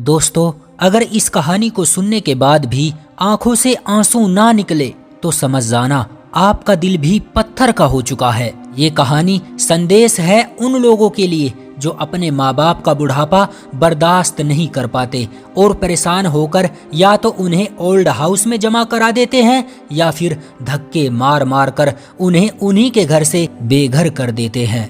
दोस्तों, अगर इस कहानी को सुनने के बाद भी आंखों से आंसू ना निकले तो समझ जाना आपका दिल भी पत्थर का हो चुका है। ये कहानी संदेश है उन लोगों के लिए जो अपने माँ बाप का बुढ़ापा बर्दाश्त नहीं कर पाते और परेशान होकर या तो उन्हें ओल्ड हाउस में जमा करा देते हैं या फिर धक्के मार मार कर उन्हें उन्हीं के घर से बेघर कर देते हैं।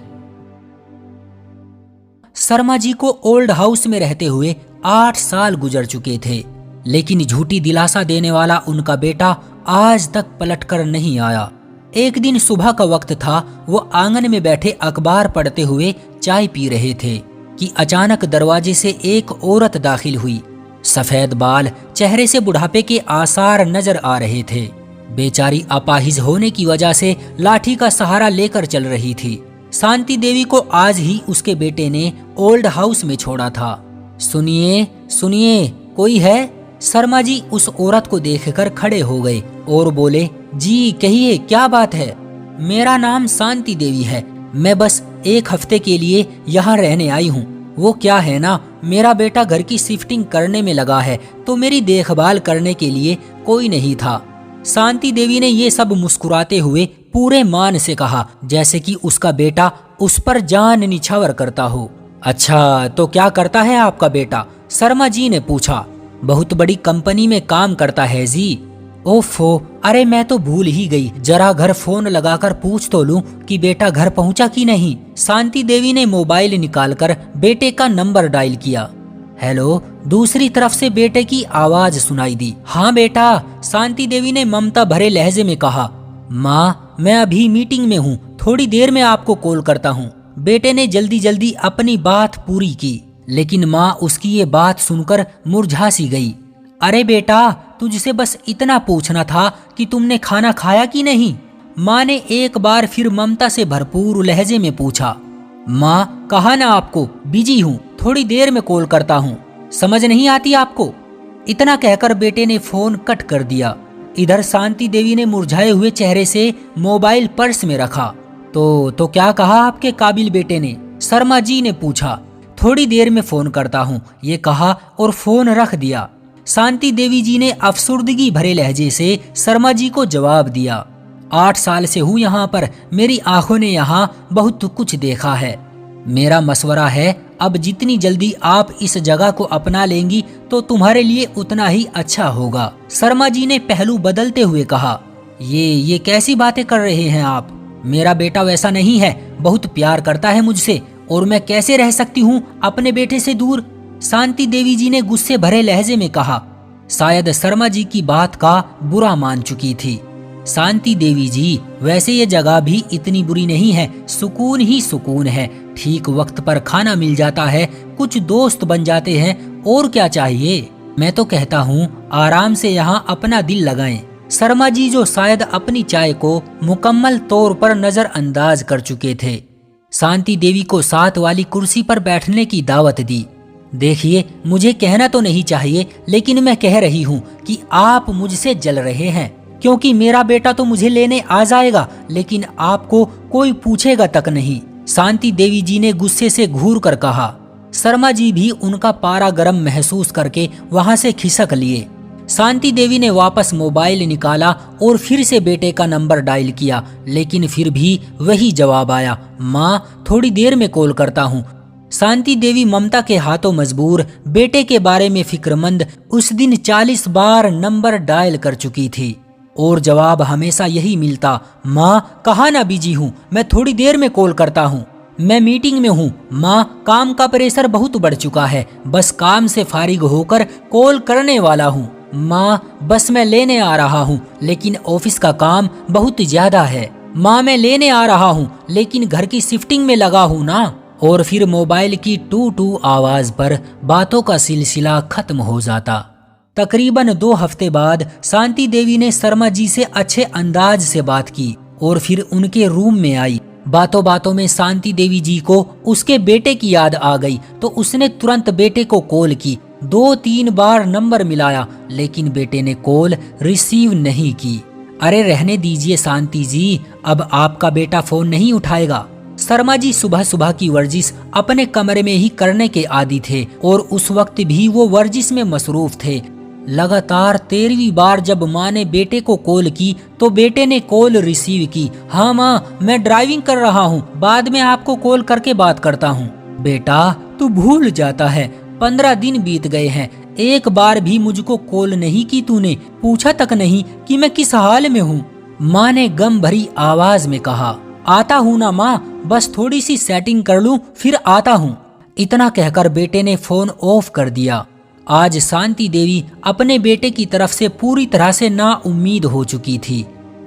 शर्मा जी को ओल्ड हाउस में रहते हुए 8 साल गुजर चुके थे, लेकिन झूठी दिलासा देने वाला उनका बेटा आज तक पलट कर नहीं आया। एक दिन सुबह का वक्त था, वो आंगन में बैठे अखबार पढ़ते हुए चाय पी रहे थे कि अचानक दरवाजे से एक औरत दाखिल हुई। सफेद बाल, चेहरे से बुढ़ापे के आसार नजर आ रहे थे। बेचारी अपाहिज होने की वजह से लाठी का सहारा लेकर चल रही थी। शांति देवी को आज ही उसके बेटे ने ओल्ड हाउस में छोड़ा था। सुनिए सुनिए, कोई है? शर्मा जी उस औरत को देखकर खड़े हो गए और बोले, जी कहिए, क्या बात है? मेरा नाम शांति देवी है, मैं बस 1 हफ्ते के लिए यहाँ रहने आई हूँ। वो क्या है ना, मेरा बेटा घर की शिफ्टिंग करने में लगा है तो मेरी देखभाल करने के लिए कोई नहीं था। शांति देवी ने ये सब मुस्कुराते हुए पूरे मान से कहा, जैसे कि उसका बेटा उस पर जान निछावर करता हो। अच्छा, तो क्या करता है आपका बेटा? शर्मा जी ने पूछा। बहुत बड़ी कंपनी में काम करता है जी। ओफो, अरे मैं तो भूल ही गई, जरा घर फोन लगाकर पूछ तो लूं कि बेटा घर पहुंचा कि नहीं। शांति देवी ने मोबाइल निकालकर बेटे का नंबर डायल किया। हेलो, दूसरी तरफ से बेटे की आवाज सुनाई दी। हाँ बेटा, शांति देवी ने ममता भरे लहजे में कहा। माँ, मैं अभी मीटिंग में हूँ, थोड़ी देर में आपको कॉल करता हूँ। बेटे ने जल्दी जल्दी अपनी बात पूरी की, लेकिन माँ उसकी ये बात सुनकर मुरझा सी गई। अरे बेटा, तुझसे बस इतना पूछना था कि तुमने खाना खाया कि नहीं? माँ ने एक बार फिर ममता से भरपूर लहजे में पूछा। माँ, कहा ना आपको, बिजी हूँ, थोड़ी देर में कॉल करता हूँ। समझ नहीं आती आपको? इतना कहकर बेटे ने फोन कट कर दिया। इधर शांति देवी ने मुरझाए हुए चेहरे से मोबाइल पर्स में रखा। तो क्या कहा आपके काबिल बेटे ने? शर्मा जी ने पूछा। थोड़ी देर में फोन करता हूँ, ये कहा और फोन रख दिया। शांति देवी जी ने अफसुर्दगी भरे लहजे से शर्मा जी को जवाब दिया। 8 साल से हूँ यहाँ पर, मेरी आंखों ने यहाँ बहुत कुछ देखा है। मेरा मशवरा है, अब जितनी जल्दी आप इस जगह को अपना लेंगी तो तुम्हारे लिए उतना ही अच्छा होगा। शर्मा जी ने पहलू बदलते हुए कहा। ये कैसी बातें कर रहे हैं आप? मेरा बेटा वैसा नहीं है, बहुत प्यार करता है मुझसे, और मैं कैसे रह सकती हूँ अपने बेटे से दूर? शांति देवी जी ने गुस्से भरे लहजे में कहा। शायद शर्मा जी की बात का बुरा मान चुकी थी। शांति देवी जी, वैसे ये जगह भी इतनी बुरी नहीं है, सुकून ही सुकून है। ठीक वक्त पर खाना मिल जाता है, कुछ दोस्त बन जाते हैं, और क्या चाहिए? मैं तो कहता हूँ आराम से यहाँ अपना दिल लगाएं। शर्मा जी, जो शायद अपनी चाय को मुकम्मल तौर पर नजरअंदाज कर चुके थे, शांति देवी को साथ वाली कुर्सी पर बैठने की दावत दी। देखिए, मुझे कहना तो नहीं चाहिए, लेकिन मैं कह रही हूँ कि आप मुझसे जल रहे हैं, क्योंकि मेरा बेटा तो मुझे लेने आ जाएगा, लेकिन आपको कोई पूछेगा तक नहीं। शांति देवी जी ने गुस्से से घूर कर कहा। शर्मा जी भी उनका पारा गर्म महसूस करके वहां से खिसक लिए। शांति देवी ने वापस मोबाइल निकाला और फिर से बेटे का नंबर डायल किया, लेकिन फिर भी वही जवाब आया, माँ थोड़ी देर में कॉल करता हूँ। शांति देवी ममता के हाथों मजबूर, बेटे के बारे में फिक्रमंद उस दिन 40 बार नंबर डायल कर चुकी थी और जवाब हमेशा यही मिलता, माँ कहाँ ना बिजी हूँ, मैं थोड़ी देर में कॉल करता हूँ, मैं मीटिंग में हूँ। माँ, काम का प्रेशर बहुत बढ़ चुका है, बस काम से फारिग होकर कॉल करने वाला हूँ। माँ, बस मैं लेने आ रहा हूँ, लेकिन ऑफिस का काम बहुत ज्यादा है। माँ, मैं लेने आ रहा हूँ, लेकिन घर की शिफ्टिंग में लगा हूँ ना। और फिर मोबाइल की टू टू आवाज पर बातों का सिलसिला खत्म हो जाता। तकरीबन 2 हफ्ते बाद शांति देवी ने शर्मा जी से अच्छे अंदाज से बात की और फिर उनके रूम में आई। बातों बातों में शांति देवी जी को उसके बेटे की याद आ गई, तो उसने तुरंत बेटे को कॉल की। 2-3 बार नंबर मिलाया, लेकिन बेटे ने कॉल रिसीव नहीं की। अरे रहने दीजिए शांति जी, अब आपका बेटा फोन नहीं उठाएगा। शर्मा जी सुबह सुबह की वर्जिश अपने कमरे में ही करने के आदी थे और उस वक्त भी वो वर्जिश में मसरूफ थे। लगातार 13वीं बार जब माँ ने बेटे को कॉल की तो बेटे ने कॉल रिसीव की। हाँ माँ, मैं ड्राइविंग कर रहा हूँ, बाद में आपको कॉल करके बात करता हूँ। बेटा तू भूल जाता है, 15 दिन बीत गए हैं, एक बार भी मुझको कॉल नहीं की तूने, पूछा तक नहीं कि मैं किस हाल में हूँ। माँ ने गम भरी आवाज में कहा। आता हूँ ना माँ, बस थोड़ी सी सेटिंग कर लूँ फिर आता हूँ। इतना कहकर बेटे ने फोन ऑफ कर दिया। आज शांति देवी अपने बेटे की तरफ से पूरी तरह से नाउम्मीद हो चुकी थी।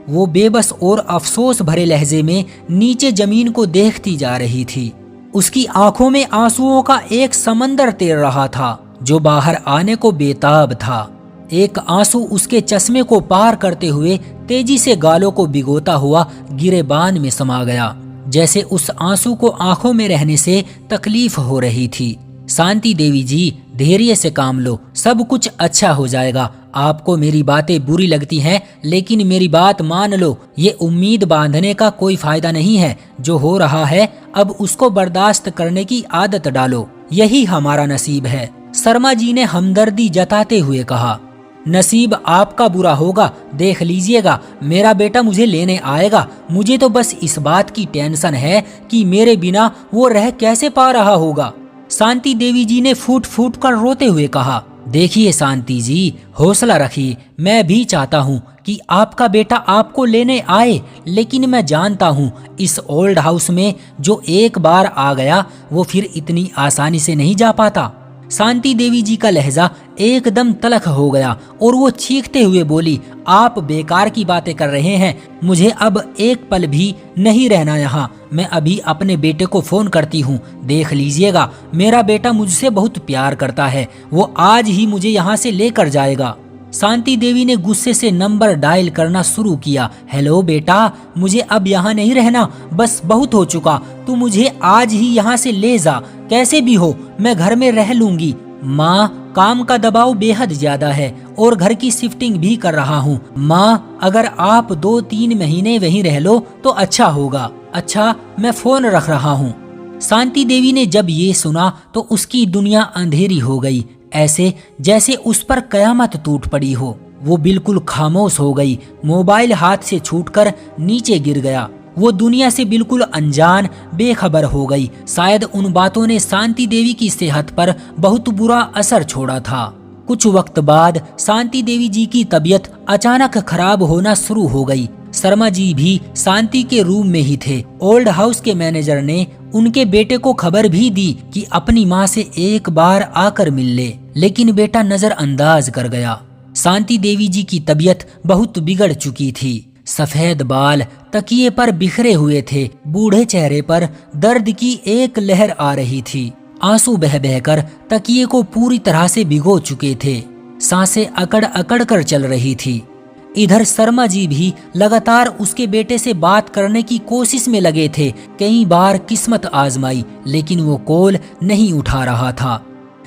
वो बेबस और अफसोस भरे लहजे में नीचे जमीन को देखती जा रही थी। उसकी आंखों में आंसुओं का एक समंदर तैर रहा था जो बाहर आने को बेताब था। एक आंसू उसके चश्मे को पार करते हुए तेजी से गालों को भिगोता हुआ गिरेबान में समा गया, जैसे उस आंसू को आंखों में रहने से तकलीफ हो रही थी। शांति देवी जी, धैर्य से काम लो, सब कुछ अच्छा हो जाएगा। आपको मेरी बातें बुरी लगती हैं, लेकिन मेरी बात मान लो, ये उम्मीद बांधने का कोई फायदा नहीं है। जो हो रहा है अब उसको बर्दाश्त करने की आदत डालो, यही हमारा नसीब है। शर्मा जी ने हमदर्दी जताते हुए कहा। नसीब आपका बुरा होगा, देख लीजिएगा, मेरा बेटा मुझे लेने आएगा। मुझे तो बस इस बात की टेंशन है कि मेरे बिना वो रह कैसे पा रहा होगा। शांति देवी जी ने फूट फूट कर रोते हुए कहा। देखिए शांति जी, हौसला रखिए, मैं भी चाहता हूँ कि आपका बेटा आपको लेने आए, लेकिन मैं जानता हूँ इस ओल्ड हाउस में जो एक बार आ गया वो फिर इतनी आसानी से नहीं जा पाता। शांति देवी जी का लहजा एकदम तलख हो गया और वो चीखते हुए बोली, आप बेकार की बातें कर रहे हैं, मुझे अब एक पल भी नहीं रहना यहाँ। मैं अभी अपने बेटे को फोन करती हूँ, देख लीजिएगा, मेरा बेटा मुझसे बहुत प्यार करता है, वो आज ही मुझे यहाँ से लेकर जाएगा। शांति देवी ने गुस्से से नंबर डायल करना शुरू किया। हेलो बेटा, मुझे अब यहाँ नहीं रहना, बस बहुत हो चुका, तू मुझे आज ही यहाँ से ले जा, कैसे भी हो मैं घर में रह लूंगी। माँ, काम का दबाव बेहद ज्यादा है और घर की शिफ्टिंग भी कर रहा हूँ। माँ, अगर आप 2-3 महीने वहीं रह लो तो अच्छा होगा। अच्छा, मैं फोन रख रहा हूँ। शांति देवी ने जब ये सुना तो उसकी दुनिया अंधेरी हो गई, ऐसे जैसे उस पर कयामत टूट पड़ी हो। वो बिल्कुल खामोश हो गई, मोबाइल हाथ से छूटकर नीचे गिर गया। वो दुनिया से बिल्कुल अनजान, बेखबर हो गई। शायद उन बातों ने शांति देवी की सेहत पर बहुत बुरा असर छोड़ा था। कुछ वक्त बाद शांति देवी जी की तबीयत अचानक खराब होना शुरू हो गई। शर्मा जी भी शांति के रूम में ही थे। ओल्ड हाउस के मैनेजर ने उनके बेटे को खबर भी दी कि अपनी माँ से एक बार आकर मिल ले, लेकिन बेटा नजरअंदाज कर गया। शांति देवी जी की तबीयत बहुत बिगड़ चुकी थी। सफेद बाल तकिए पर बिखरे हुए थे, बूढ़े चेहरे पर दर्द की एक लहर आ रही थी। आंसू बह बहकर तकिए को पूरी तरह से भिगो चुके थे। सांसें अकड़ अकड़ कर चल रही थी। इधर शर्मा जी भी लगातार उसके बेटे से बात करने की कोशिश में लगे थे। कई बार किस्मत आजमाई, लेकिन वो कॉल नहीं उठा रहा था।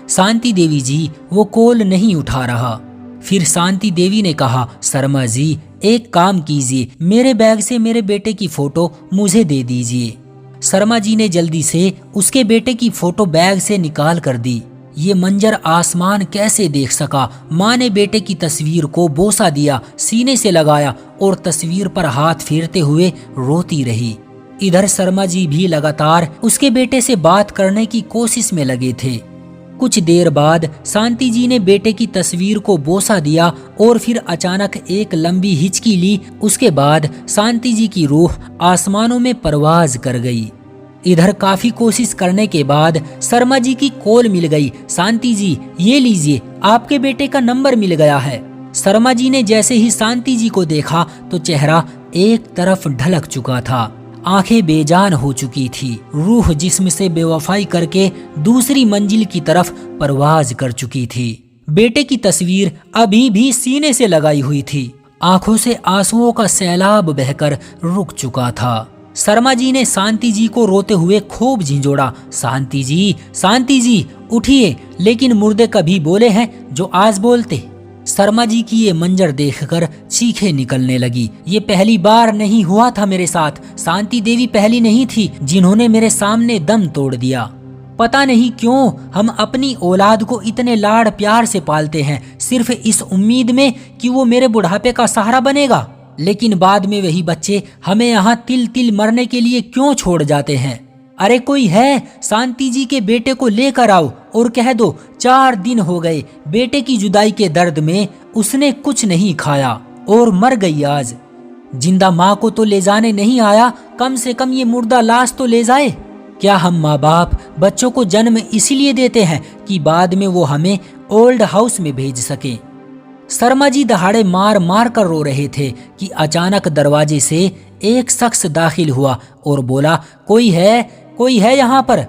शांति देवी जी, वो कॉल नहीं उठा रहा। फिर शांति देवी ने कहा, शर्मा जी, एक काम कीजिए, मेरे बैग से मेरे बेटे की फोटो मुझे दे दीजिए। शर्मा जी ने जल्दी से उसके बेटे की फोटो बैग से निकाल कर दी। ये मंजर आसमान कैसे देख सका। माँ ने बेटे की तस्वीर को बोसा दिया, सीने से लगाया और तस्वीर पर हाथ फेरते हुए रोती रही। इधर शर्मा जी भी लगातार उसके बेटे से बात करने की कोशिश में लगे थे। कुछ देर बाद शांति जी ने बेटे की तस्वीर को बोसा दिया और फिर अचानक एक लंबी हिचकी ली। उसके बाद शांति जी की रूह आसमानों में परवाज कर गई। इधर काफी कोशिश करने के बाद शर्मा जी की कॉल मिल गई। शांति जी, ये लीजिए, आपके बेटे का नंबर मिल गया है। शर्मा जी ने जैसे ही शांति जी को देखा तो चेहरा एक तरफ ढलक चुका था, आंखें बेजान हो चुकी थी। रूह जिस्म से बेवफाई करके दूसरी मंजिल की तरफ परवाज कर चुकी थी। बेटे की तस्वीर अभी भी सीने से लगाई हुई थी। आंखों से आंसुओं का सैलाब बहकर रुक चुका था। शर्मा जी ने शांति जी को रोते हुए खूब झिंझोड़ा, शांति जी, शांति जी, उठिए। लेकिन मुर्दे कभी बोले हैं जो आज बोलते। शर्मा जी की ये मंजर देखकर चीखें निकलने लगी। ये पहली बार नहीं हुआ था मेरे साथ। शांति देवी पहली नहीं थी जिन्होंने मेरे सामने दम तोड़ दिया। पता नहीं क्यों हम अपनी औलाद को इतने लाड़ प्यार से पालते हैं, सिर्फ इस उम्मीद में कि वो मेरे बुढ़ापे का सहारा बनेगा। लेकिन बाद में वही बच्चे हमें यहाँ तिल तिल मरने के लिए क्यों छोड़ जाते हैं। अरे कोई है, शांति जी के बेटे को लेकर आओ और कह दो 4 दिन हो गए बेटे की जुदाई के दर्द में उसने कुछ नहीं खाया और मर गई आज। जिंदा माँ को तो ले जाने नहीं आया, कम से कम ये मुर्दा लाश तो ले जाए। क्या हम माँ बाप बच्चों को जन्म इसीलिए देते हैं कि बाद में वो हमें ओल्ड हाउस में भेज सके। शर्मा जी दहाड़े मार मार कर रो रहे थे कि अचानक दरवाजे से एक शख्स दाखिल हुआ और बोला, कोई है यहाँ पर।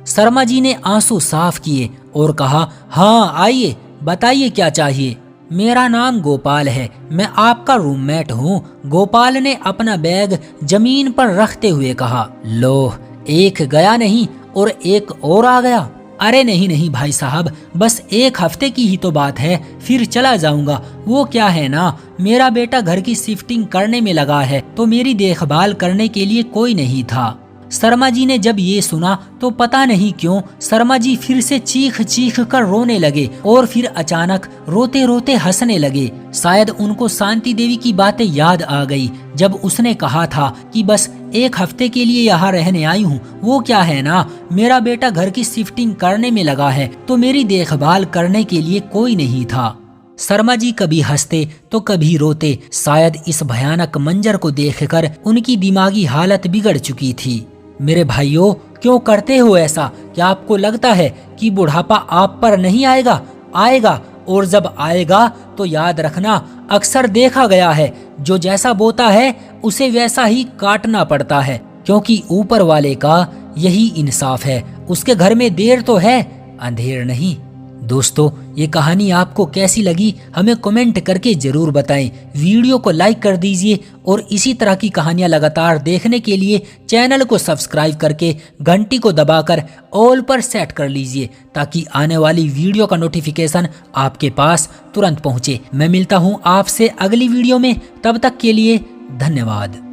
शर्मा जी ने आंसू साफ किए और कहा, हाँ आइए, बताइए क्या चाहिए। मेरा नाम गोपाल है, मैं आपका रूममेट हूँ। गोपाल ने अपना बैग जमीन पर रखते हुए कहा। लो, एक गया नहीं और एक और आ गया। अरे नहीं भाई साहब, बस 1 हफ्ते की ही तो बात है, फिर चला जाऊंगा। वो क्या है ना, मेरा बेटा घर की शिफ्टिंग करने में लगा है तो मेरी देखभाल करने के लिए कोई नहीं था। शर्मा जी ने जब ये सुना तो पता नहीं क्यों शर्मा जी फिर से चीख चीख कर रोने लगे और फिर अचानक रोते रोते हंसने लगे। शायद उनको शांति देवी की बातें याद आ गई जब उसने कहा था कि बस 1 हफ्ते के लिए यहाँ रहने आई हूँ। वो क्या है ना, मेरा बेटा घर की शिफ्टिंग करने में लगा है तो मेरी देखभाल करने के लिए कोई नहीं था। शर्मा जी कभी हंसते तो कभी रोते। शायद इस भयानक मंजर को देखकर उनकी दिमागी हालत बिगड़ चुकी थी। मेरे भाइयों, क्यों करते हो ऐसा? क्या आपको लगता है कि बुढ़ापा आप पर नहीं आएगा? आएगा, और जब आएगा तो याद रखना, अक्सर देखा गया है जो जैसा बोता है उसे वैसा ही काटना पड़ता है, क्योंकि ऊपर वाले का यही इंसाफ है। उसके घर में देर तो है, अंधेर नहीं। दोस्तों, ये कहानी आपको कैसी लगी हमें कमेंट करके जरूर बताएं। वीडियो को लाइक कर दीजिए और इसी तरह की कहानियां लगातार देखने के लिए चैनल को सब्सक्राइब करके घंटी को दबाकर ऑल पर सेट कर लीजिए ताकि आने वाली वीडियो का नोटिफिकेशन आपके पास तुरंत पहुंचे। मैं मिलता हूं आपसे अगली वीडियो में, तब तक के लिए धन्यवाद।